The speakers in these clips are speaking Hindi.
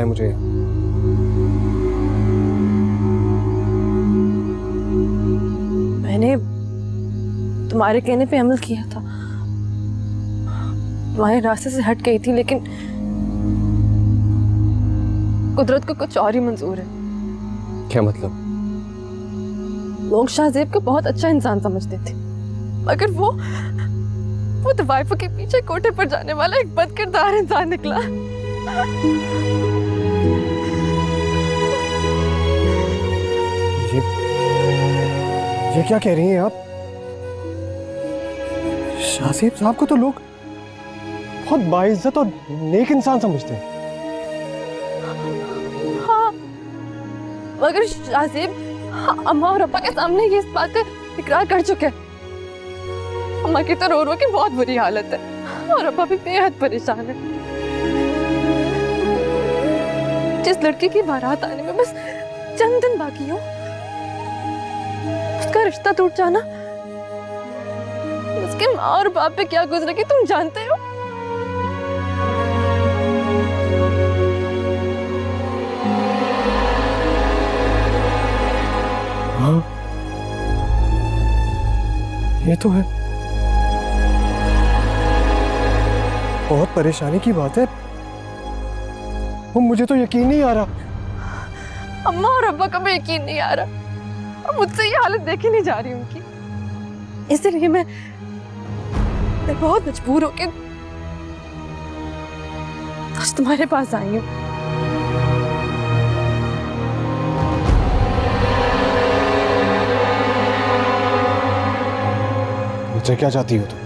है मुझे। मैंने तुम्हारे कहने पे अमल किया था, तुम्हारे रास्ते से हट गई थी, लेकिन कुदरत को कुछ और ही मंजूर है। क्या मतलब? लोग शाहजेब को बहुत अच्छा इंसान समझते थे, मगर वो तवाइफों के पीछे कोठे पर जाने वाला एक बदकिरदार इंसान निकला। ये क्या कह रही हैं आप? शाहजेब साहब को तो लोग बहुत बाइज्जत और नेक इंसान समझते हैं। हाँ, मगर शाहजेब अम्मा और अब्बा के सामने ये इस बात का इकरार कर चुके हैं। अम्मा की तो रो की बहुत बुरी हालत है और अब्बा भी बेहद परेशान है। जिस लड़की की बारात आने में बस चंद दिन बाकी हो, उसका रिश्ता टूट जाना, उसके माँ और बाप पे क्या गुजरेगी तुम जानते हो। हाँ, ये तो है। बहुत परेशानी की बात है। वो मुझे तो यकीन नहीं आ रहा। अम्मा और अब्बा का भी यकीन नहीं आ रहा और मुझसे ये हालत देखी नहीं जा रही उनकी। इसलिए मैं बहुत मजबूर होकर आज तुम्हारे पास आई हूँ। मुझसे क्या चाहती हो तुम?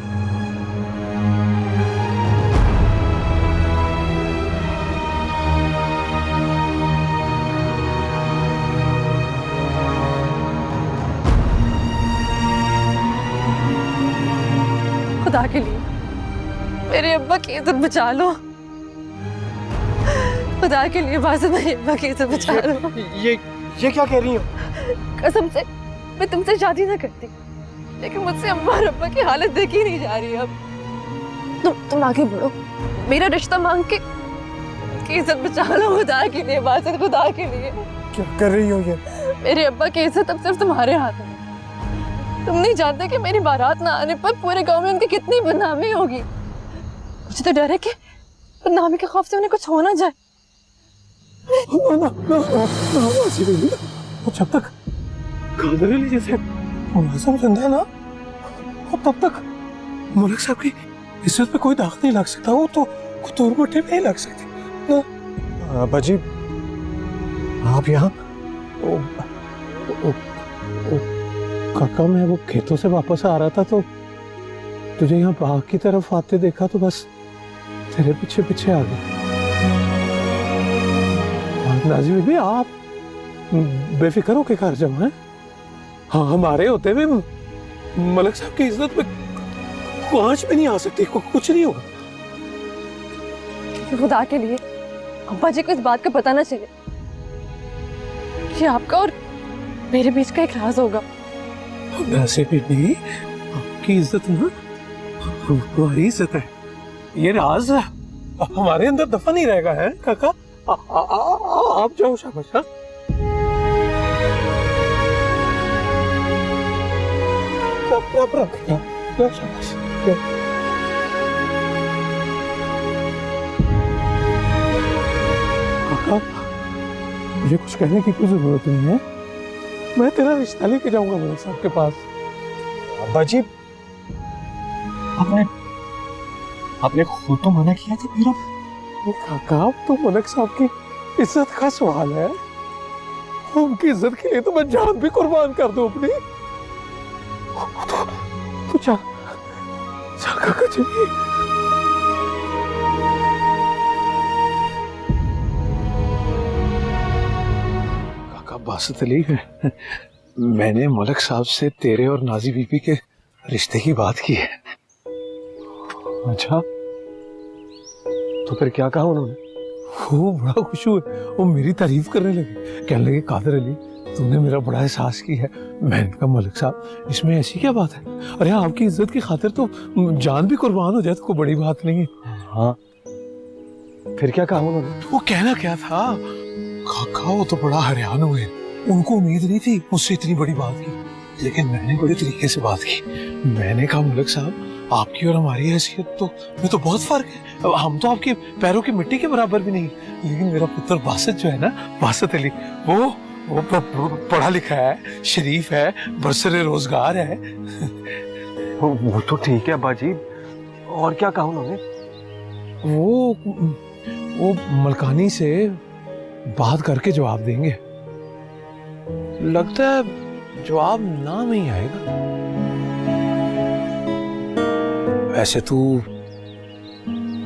खुदा के लिए मेरे अब्बा की इज्जत बचा लो। खुदा के लिए बाज़ मेरे अब्बा की इज्जत बचा लो। ये क्या कह रही हो? कसम से मैं तुमसे शादी ना करती, लेकिन मुझसे अम्मा और अब्बा की हालत देखी नहीं जा रही। अब तुम आगे बढ़ो, मेरा रिश्ता मांग के की इज्जत बचा लो। खुदा के लिए बाज़, खुदा के लिए। क्या कर रही हो ये? मेरे अब्बा की इज्जत अब सिर्फ तुम्हारे हाथ में। तुम नहीं जानते कि मेरी बारात ना आने पर पूरे गांव में उनकी कितनी बदनामी होगी। मुझे तो डर है कि बदनामी के खौफ से उन्हें कुछ हो ना जाए। जब तक कादर अली जैसे मुलाजिम जिंदा है ना, तब तक मलिक साहब की इज्जत पे कोई दाग नहीं लग सकता। वो तो कुतुरमटे में ही लग सकती ना। बाजी, आप यहाँ? काका, मैं वो खेतों से वापस आ रहा था तो तुझे यहाँ बाग की तरफ आते देखा तो बस तेरे पीछे पीछे आ गया। नाजी बीबी, आप बेफिक्र होके घर जाओ हैं। हाँ, हमारे होते हुए मलिक साहब की इज्जत पे आंच भी नहीं आ सकती, कुछ नहीं होगा। खुदा के लिए अब्बा जी को इस बात का पता ना चले कि आपका और मेरे बीच का एक राज होगा। वैसे भी नहीं, आपकी इज्जत ना हमारी इज्जत है। ये राज हमारे अंदर दफन ही रहेगा है काका। आप जाओ, शाबाश। हाँ, शाबाश। काका, मुझे कुछ कहने की कोई जरूरत नहीं है। मैं तेरा रिश्ता लेके जाऊंगा मलिक साहब के पास। अब्बा जी, आपने खुद तो मना किया था मेरा। काका, तो मलिक साहब की इज्जत का सवाल है। उनकी इज्जत के लिए तो मैं जान भी कुर्बान कर दूं अपनी। तो चल काका, चलिए। काका, बासत अली है, मैंने मलिक साहब से तेरे और नाजी बीबी के रिश्ते की बात की है। अच्छा, तो फिर क्या कहा उन्होंने? वो बड़ा खुश हुए, वो मेरी तारीफ करने लगे, कहने लगे कादर अली, तूने मेरा बड़ा एहसास किया है। मैंने कहा मलिक साहब, इसमें ऐसी क्या बात है? अरे आपकी इज्जत की खातिर तो जान भी कुर्बान हो जाए तो कोई बड़ी बात नहीं है। हाँ, फिर क्या कहा उन्होंने? वो कहना क्या था, काका वो तो बड़ा हैरान हुए, उनको उम्मीद नहीं थी मुझसे इतनी बड़ी बात की, लेकिन मैंने बड़े तरीके से बात की। मैंने कहा मलिक साहब, आपकी और हमारी हैसियत तो में तो बहुत फर्क है, हम तो आपके पैरों की मिट्टी के बराबर भी नहीं, लेकिन मेरा पुत्र बासित जो है ना, बासित अली, वो पढ़ा लिखा है, शरीफ है, बरसरे रोजगार है। वो तो ठीक है बाजी, और क्या कहा उन्होंने? वो मलकानी से बात करके जवाब देंगे। लगता है जवाब ना में ही आएगा। ऐसे तू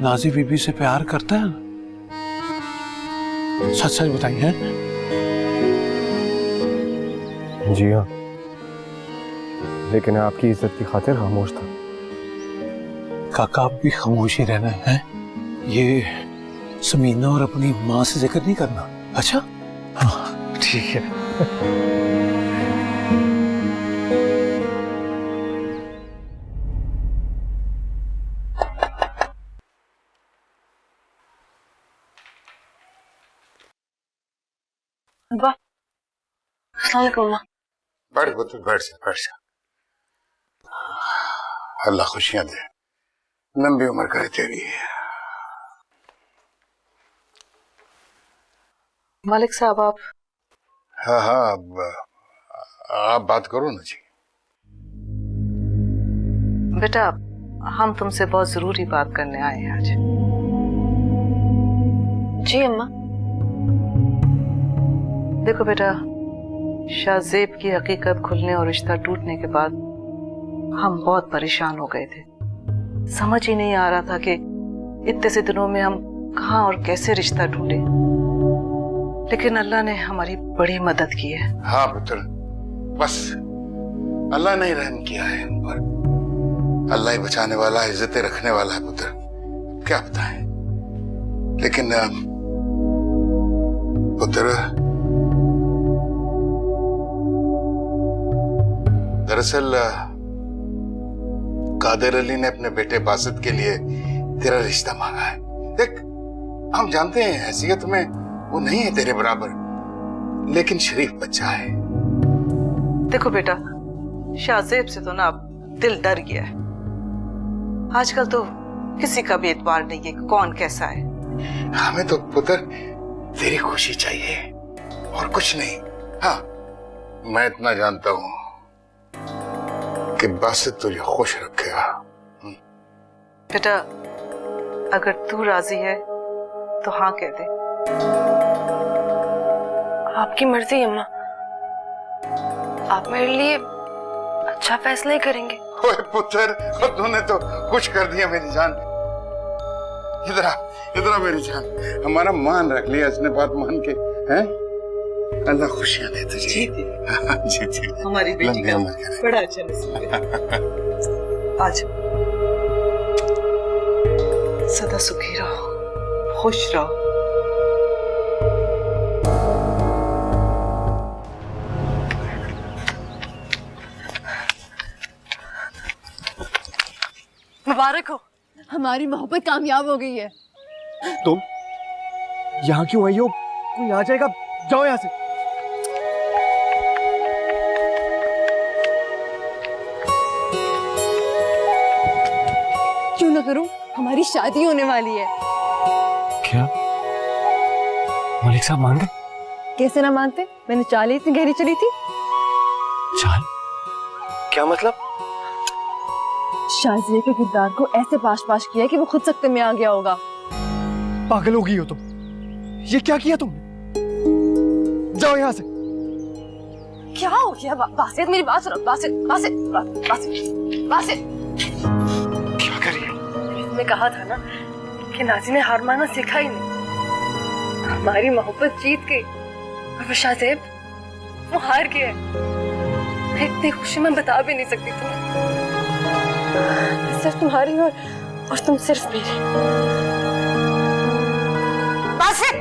नाजी बीबी से प्यार करता है? सच सच बताइए। हैं? जी हाँ, लेकिन आपकी इज्जत की खातिर खामोश था। काका आप भी खामोश ही रहना है। ये समीना और अपनी माँ से जिक्र नहीं करना। अच्छा हाँ ठीक है। बैठ पुत्र, बैठ जा। अल्लाह खुशियां दे, लंबी उम्र करे तेरी। मलिक साहब आप? हाँ, आप बात करो ना जी। बेटा हम तुमसे बहुत जरूरी बात करने आए हैं आज। जी अम्मा। देखो बेटा, शाहजेब की हकीकत खुलने और रिश्ता टूटने के बाद हम बहुत परेशान हो गए थे। समझ ही नहीं आ रहा था कि इतने से दिनों में हम कहाँ और कैसे रिश्ता ढूंढे, लेकिन अल्लाह ने हमारी बड़ी मदद की है। हाँ पुत्र, बस अल्लाह ने ही रहम किया है हम पर। अल्लाह ही बचाने वाला, इज्जतें रखने वाला है पुत्र, क्या बताएं। लेकिन पुत्र दरअसल कादिर अली ने अपने बेटे बासित के लिए तेरा रिश्ता मांगा है। देख, हम जानते हैं हैसियत में वो नहीं है तेरे बराबर, लेकिन शरीफ बच्चा है। देखो बेटा, शाहजेब से तो ना अब दिल डर गया है। आजकल तो किसी का भी एतबार नहीं है कौन कैसा है। हमें तो पुत्र तेरी खुशी चाहिए और कुछ नहीं। हाँ, मैं इतना जानता हूँ कि बासित तुझे खुश रखेगा। बेटा अगर तू राजी है तो हाँ कह दे। आपकी मर्जी अम्मा, आप मेरे लिए अच्छा फैसला ही करेंगे। ओए पुत्र, तूने तो कुछ कर दिया मेरी जान। इधर मेरी जान, हमारा मान रख लिया इसने, बात मान के। हैं? अल्लाह खुशियां दे तुझे। जी हमारी बेटी का बड़ा अच्छा नसीब है। आज सदा सुखी रहो, खुश रहो। मुबारक हो, हमारी मोहब्बत कामयाब हो गई है। तुम यहाँ क्यों आई हो? कोई आ जाएगा, जाओ यहाँ से। क्यों ना करूं, हमारी शादी होने वाली है। क्या मलिक साहब मान गए? कैसे ना मानते, मैंने चाल ही इतनी गहरी चली थी। चाल? क्या मतलब? शाहजिए के किरदार को ऐसे पाश पाश किया कि वो खुद सकते में आ गया होगा। पागल हो गई हो तुम? ये क्या किया तुमने? जाओ यहाँ से। क्या हो गया? बासित मेरी बात सुनो। बासित क्या कर रही हो? मैंने कहा था ना कि नाजी ने हार मानना सीखा ही नहीं। हमारी मोहब्बत जीत गई और शाहजेब वो हार गया। मैं इतनी खुशी में बता भी नहीं सकती तुम्हें। सिर्फ तुम्हारी और तुम सिर्फ मेरी। बासित!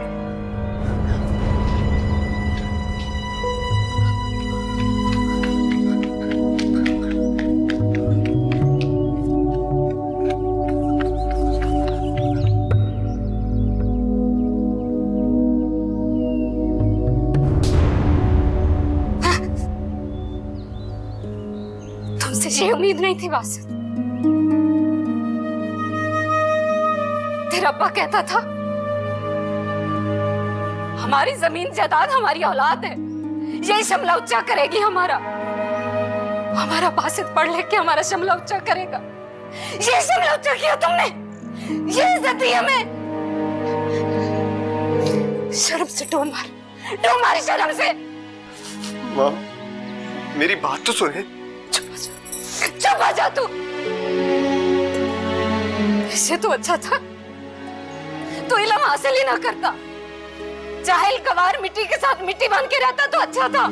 मुझसे ये उम्मीद नहीं थी बासित। तेरा अब्बा कहता था हमारी जमीन जायदाद हमारी औलाद है, यही शमला ऊंचा करेगी हमारा। हमारा बासित पढ़ लिख के हमारा शमला ऊंचा करेगा। ये शमला ऊंचा किया तुमने, ये इज्जत दी हमें। शर्म से टोन मार शर्म से। माँ, मेरी बात तो सुने। चुप आ जा तू। इससे तो अच्छा था तो इल्म हासिल ही ना करता, जाहिल गवार मिट्टी के साथ मिट्टी बन के रहता तो अच्छा था।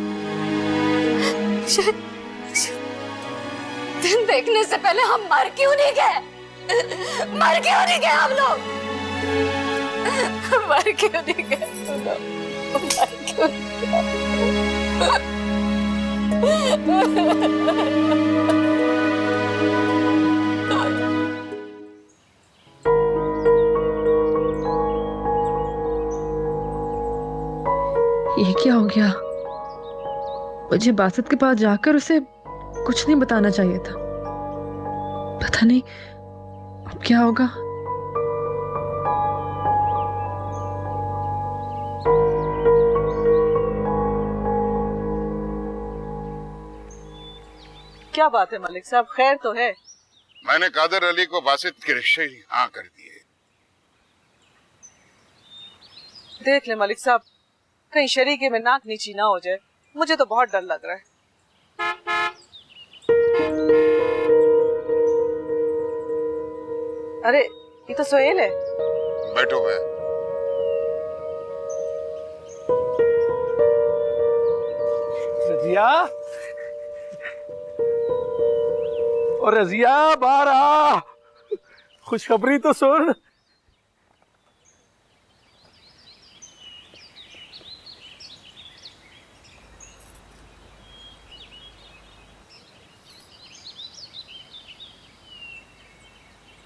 दिन देखने से पहले हम मर क्यों नहीं गए? मर क्यों नहीं गए हम लोग? मर क्यों नहीं गए हम लोग? मर क्यों नहीं गए? ये क्या हो गया? मुझे बासित के पास जाकर उसे कुछ नहीं बताना चाहिए था। पता नहीं अब क्या होगा। क्या बात है मलिक साहब, खैर तो है? मैंने कादर अली को बासित के रिश्ते ही हाँ कर दिए। देख ले मलिक साहब, कहीं शरीके में नाक नीची ना हो जाए, मुझे तो बहुत डर लग रहा है। अरे ये तो सोहेल है। बैठो मैं। रजिया, और रजिया बाहर आ, खुशखबरी तो सुन।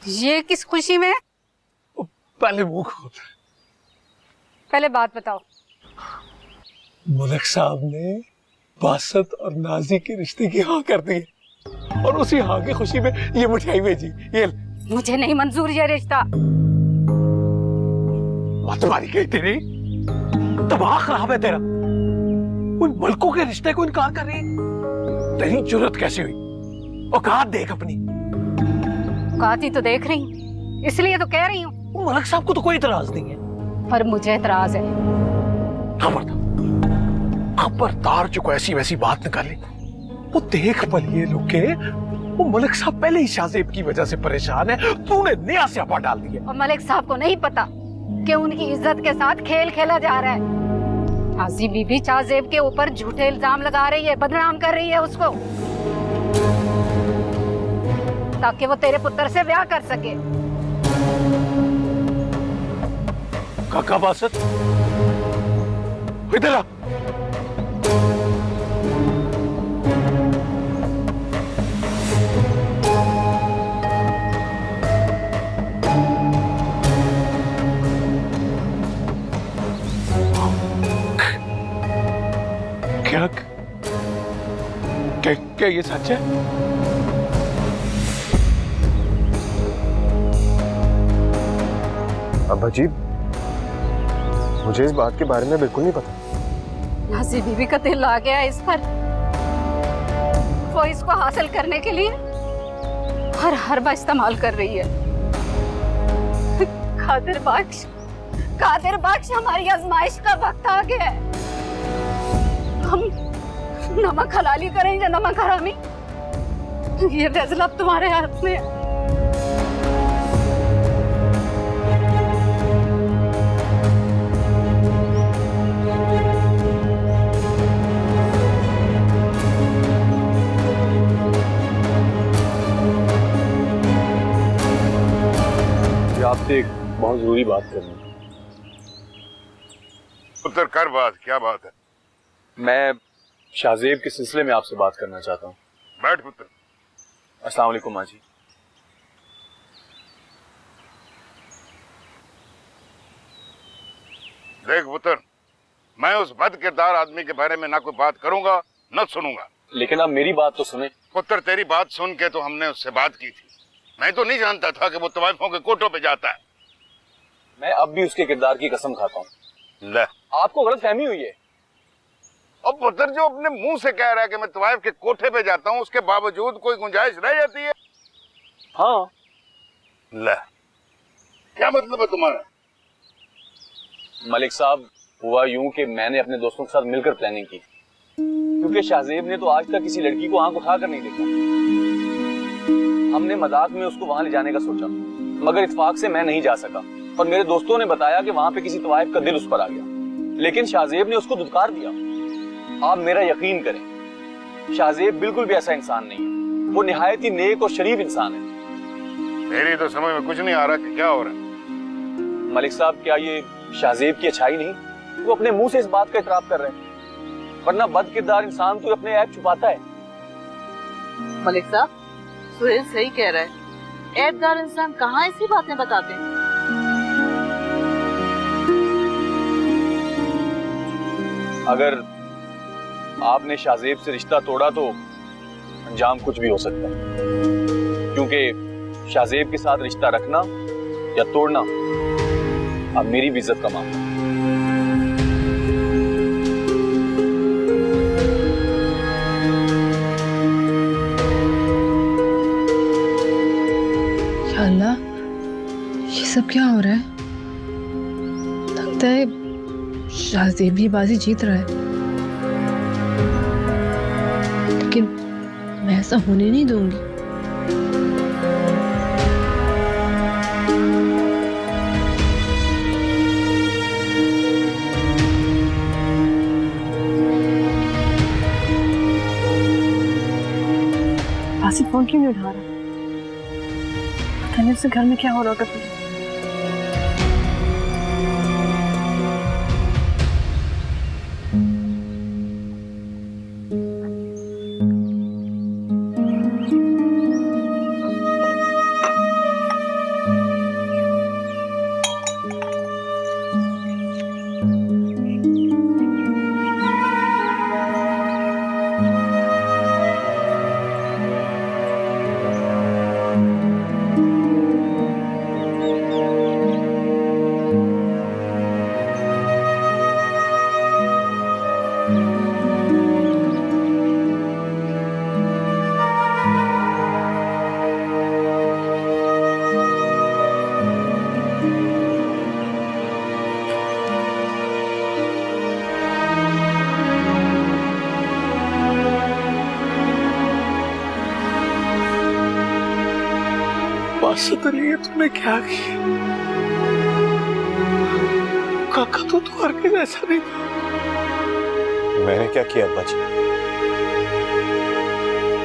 ये किस खुशी में? पहले मुंह खोल। पहले बात बताओ। मलिक साहब ने बासत और नाजी के रिश्ते की हाँ कर दी और उसी हाँ की खुशी में ये मिठाई भेजी। ये मुझे नहीं मंजूर ये रिश्ता। बात तुम्हारी कही तेरी, दिमाग खराब है तेरा। उन मलकों के रिश्ते को इनकार कर रही है। तेरी जरूरत कैसे हुई? औकात देख अपनी। औकात ही तो देख रही हूँ, इसलिए तो कह रही हूँ। मलिक साहब को तो कोई इतराज नहीं है, पर मुझे इतराज है। खबरदार जो कोई ऐसी वैसी बात निकाली, वो देख पलिए लोग के, वो मलिक साहब पहले ही शाहजेब की वजह से परेशान है, तूने नया स्यापा डाल दिया। और मलिक साहब को नहीं पता कि उनकी इज्जत के साथ खेल खेला जा रहा है। नाजी बीबी शाहजेब के ऊपर झूठे इल्जाम लगा रही है, बदनाम कर रही है उसको, ताकि वो तेरे पुत्र से ब्याह कर सके। काका बासत, इधर आ। क्या ये सच है? अब्बा जी, मुझे इस बात के बारे में बिल्कुल नहीं पता। नाजी बीबी का दिल आ गया इस पर। वो इसको हासिल करने के लिए हर हरबा इस्तेमाल कर रही है। कादिर बख्श, हमारी आजमाइश का वक्त आ गया है। हम नमक हलाली करेंगे, नमक हरामी। ये फैसला अब तुम्हारे हाथ में है। आपसे एक बहुत जरूरी बात करनी है। पुत्र कर बात, क्या बात है? मैं शाहजेब के सिलसिले में आपसे बात करना चाहता हूँ। बैठ पुत्र। अस्सलाम वालेकुम माँ जी। देख पुत्र, मैं उस बद किरदार आदमी के बारे में ना कोई बात करूंगा न सुनूंगा। लेकिन आप मेरी बात तो सुने। पुत्र तेरी बात सुन के तो हमने उससे बात की थी। मैं तो नहीं जानता था कि वो तवाइफों के कोठों पे जाता है। मैं अब भी उसके किरदार की कसम खाता हूँ। ले, आपको गलतफहमी हुई है। अब पुत्र जो अपने मुंह से कह रहा है कि मैं तवाइफ के कोठे पे जाता हूँ, उसके बावजूद कोई गुंजाइश रह जाती है? हाँ। ले, क्या मतलब है तुम्हारा? मलिक साहब, हुआ यूं कि मैंने अपने दोस्तों के साथ मिलकर प्लानिंग की, क्योंकि शाहजेब ने तो आज तक किसी लड़की को आंख उठाकर नहीं देखा। हमने मजाक में उसको वहां ले जाने का सोचा, मगर इत्तेफाक से मैं नहीं जा सका और मेरे दोस्तों ने बताया कि वहां पे किसी तवाइफ का दिल उस पर आ गया, लेकिन शाहजेब ने उसको धुतकार दिया। आप मेरा यकीन करें, शाहजेब बिल्कुल भी ऐसा इंसान नहीं है। वो निहायत ही नेक और शरीफ इंसान है। मेरी तो समझ में कुछ नहीं आ रहा कि क्या हो रहा है। मलिक साहब, क्या ये शाहजेब की अच्छाई नहीं? वो अपने मुंह से इस बात का इतराफ कर रहे हैं, वरना बदकिरदार इंसान तो अपने ऐब छुपाता है। मलिक साहब, सुहेल सही कह रहा है। ऐबदार इंसान कहाँ ऐसी बातें बताते हैं। अगर आपने शाहजेब से रिश्ता तोड़ा तो अंजाम कुछ भी हो सकता है, क्योंकि शाहजेब के साथ रिश्ता रखना या तोड़ना अब मेरी भी इज्जत का मामला है। या अल्लाह, ये सब क्या हो रहा है? लगता है शाहजेब ये बाजी जीत रहा है, लेकिन मैं ऐसा होने नहीं दूंगी। आसिफ फोन क्यों नहीं उठा रहा? पता नहीं उससे घर में क्या हो रहा होगा। बासत अली, ये तुमने क्या किया? काका तो तुम्हारे के जैसा नहीं था। मैंने क्या किया अब्बा जी?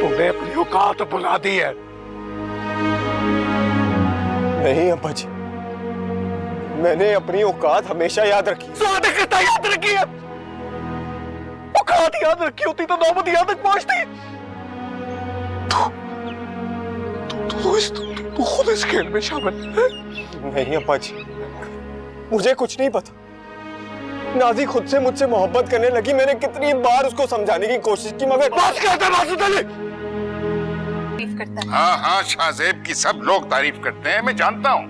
तुमने अपनी औकात भुला दी है। नहीं अब्बा जी, मैंने अपनी औकात हमेशा याद रखी। करता याद रखी है। औकात याद रखी होती तो नौबत यहाँ तक पहुंचती। तू खुद इस खेल में शामिल है। नहीं अब्बा जी, मुझे कुछ नहीं पता। नाजी खुद से मुझसे मोहब्बत करने लगी। मैंने कितनी बार उसको समझाने की कोशिश की, मगर बात करता है बासत अली। हाँ हाँ, शाहजेब की सब लोग तारीफ करते हैं, मैं जानता हूँ,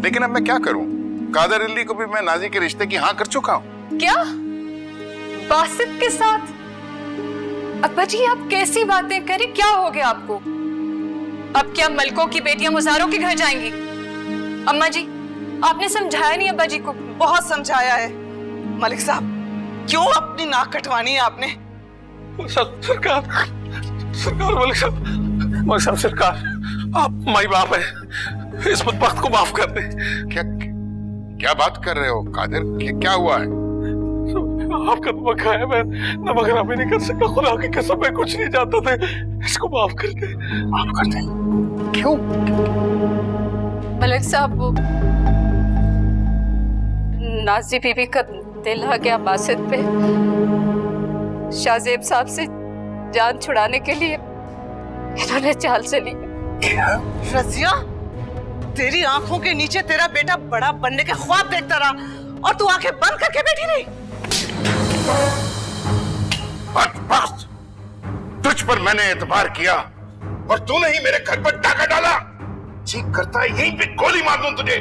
लेकिन अब मैं क्या करूँ? कादर अली को भी मैं नाजी के रिश्ते की हाँ कर चुका हूँ। क्या? बासित के साथ? अब्बा जी, आप कैसी बातें करें? क्या हो गया आपको? अब क्या मलकों की बेटियां मुजारों के घर जाएंगी? अम्मा जी, आपने समझाया नहीं अब्बा जी को? बहुत समझाया है मलिक साहब। क्यों अपनी नाक कटवानी है आपने? सरकार, मलिक साहब, सरकार, आप माई बाप है, इस बदबख्त को माफ कर दे। क्या बात कर रहे हो कादिर? क्या हुआ है? आपका नमक खाया, मैं नमक हरामी नहीं कर सकता। खुदा की कसम, मैं कुछ नहीं जानता था। इसको माफ कर दे, माफ कर दे। क्यों? मलिक साहब, वो नाजी बीबी का दिल आ गया बासित पे। शाहजेब साहब से जान छुड़ाने के लिए इन्होंने चाल चली। रजिया, तेरी आंखों के नीचे तेरा बेटा बड़ा बनने के ख्वाब देखता रहा और तू आंखें बंद करके बैठी रही। बस, तुझ तुझ पर मैंने एतबार किया और तूने ही मेरे घर पर डाका डाला। जी करता है यहीं पे गोली मार दूं तुझे,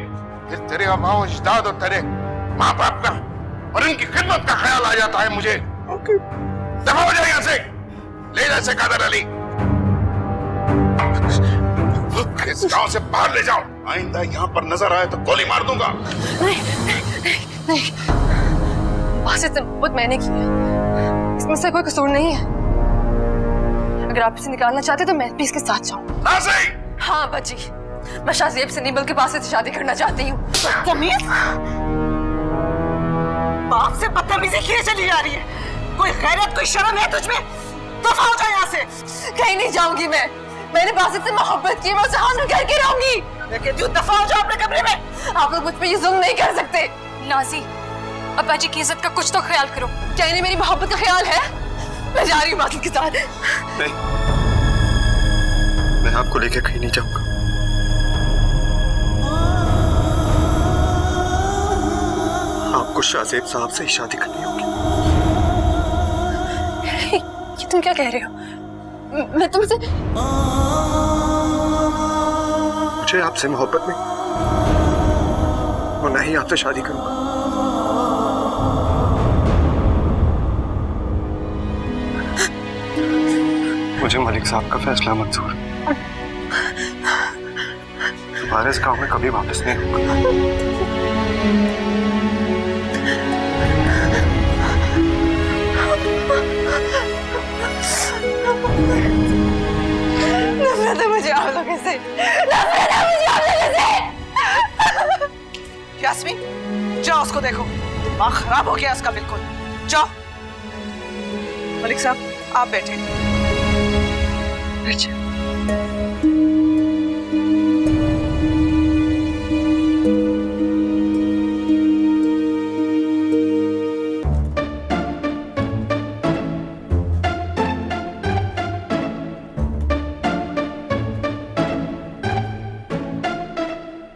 फिर तेरे अबाओ अजदाद और तेरे माँ बाप का और इनकी खिदमत का ख्याल आ जाता है मुझे। दफा हो जाए यहाँ से, ले जा इसे कादर अली, इस गांव से बाहर ले जाओ। आइंदा यहाँ पर नजर आए तो गोली मार दूंगा। नहीं, बासित से मोहब्बत मैंने की है, इसमें से कोई कसूर नहीं है। अगर आप इसे निकालना चाहते तो मैं भी इसके साथ जाऊं। हाँ बच्ची, मैं शाहजेब से नहीं बल्कि बासित से शादी करना चाहती हूँ। बदतमीज, बाप से बदतमीजी किए चली जा रही है। कोई गैरत कोई शर्म है तुझ में? दफा हो जाए यहाँ से। कहीं नहीं जाऊंगी मैंने बासित से मोहब्बत की, मैं उसे हासिल करके रहूंगी। मैं कहती हूँ दफा हो जाओ अपने कमरे में। आप लोग मुझ पे ये जुल्म नहीं कर सकते। नाजी, अब्बा जी की इज्जत का कुछ तो ख्याल करो। क्या इन्हें मेरी मोहब्बत का ख्याल है? मैं जा रही हूँ बासित के साथ। नहीं, मैं आपको लेके कहीं नहीं जाऊंगा। आपको शाहजेब साहब से ही शादी करनी होगी। ये तुम क्या कह रहे हो? मैं तुमसे मुझे आपसे मोहब्बत नहीं और नहीं आपसे शादी करूंगा। मुझे मलिक साहब का फैसला मंजूर। दोबारा इस गांव में कभी वापस नहीं होगा। नफरत है मुझे आप लोगों से, नफरत है मुझे आप लोगों से। यास्मीन, जाओ उसको देखो, दिमाग खराब हो गया उसका बिल्कुल। जाओ। मलिक साहब आप बैठे।